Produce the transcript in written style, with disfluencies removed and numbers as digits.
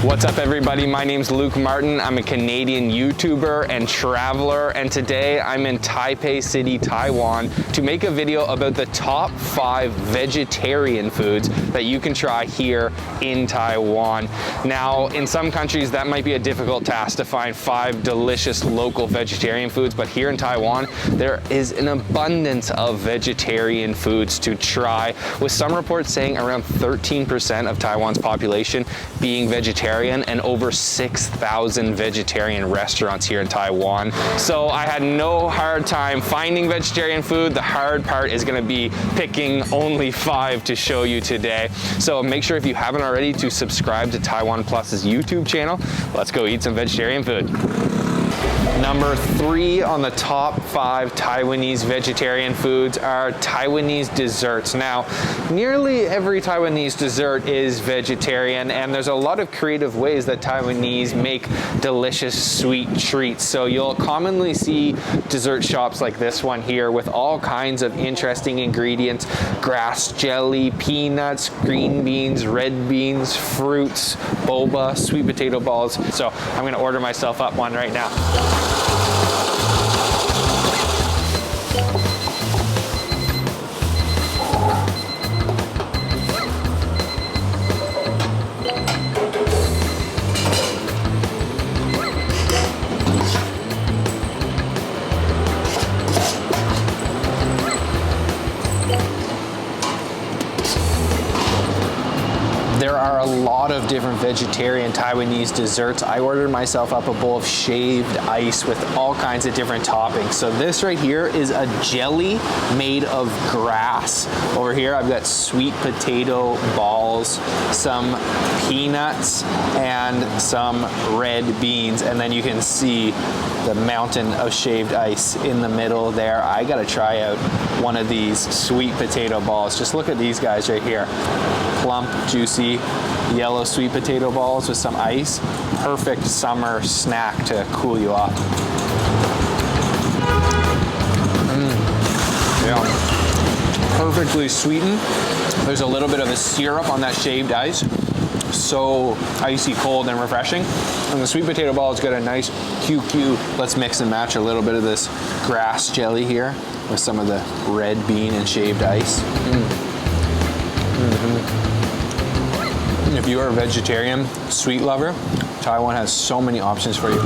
What's up everybody, my name's Luke Martin. I'm a Canadian YouTuber and traveler, and today I'm in Taipei City, Taiwan to make a video about the top 5 vegetarian foods that you can try here in Taiwan. Now, in some countries that might be a difficult task to find 5 delicious local vegetarian foods, but here in Taiwan there is an abundance of vegetarian foods to try, with some reports saying around 13% of Taiwan's population being vegetarian and over 6,000 vegetarian restaurants here in Taiwan. So I had no hard time finding vegetarian food. The hard part is gonna be picking only 5 to show you today. So make sure if you haven't already to subscribe to Taiwan Plus's YouTube channel. Let's go eat some vegetarian food. Number 3 on the top 5 Taiwanese vegetarian foods are Taiwanese desserts. Now, nearly every Taiwanese dessert is vegetarian, and there's a lot of creative ways that Taiwanese make delicious sweet treats. So you'll commonly see dessert shops like this one here with all kinds of interesting ingredients: grass jelly, peanuts, green beans, red beans, fruits, boba, sweet potato balls. So I'm gonna order myself up one right now. There are a lot of different vegetarian Taiwanese desserts. I ordered myself up a bowl of shaved ice with all kinds of different toppings. So this right here is a jelly made of grass. Over here I've got sweet potato balls, some peanuts, and some red beans. And then you can see the mountain of shaved ice in the middle there. I gotta try out one of these sweet potato balls. Just look at these guys right here. Plump, juicy, yellow sweet potato balls with some ice. Perfect summer snack to cool you off. Yeah. Perfectly sweetened. There's a little bit of a syrup on that shaved ice. So icy cold and refreshing. And the sweet potato ball has got a nice QQ. Let's mix and match a little bit of this grass jelly here with some of the red bean and shaved ice. If you are a vegetarian sweet lover, Taiwan has so many options for you.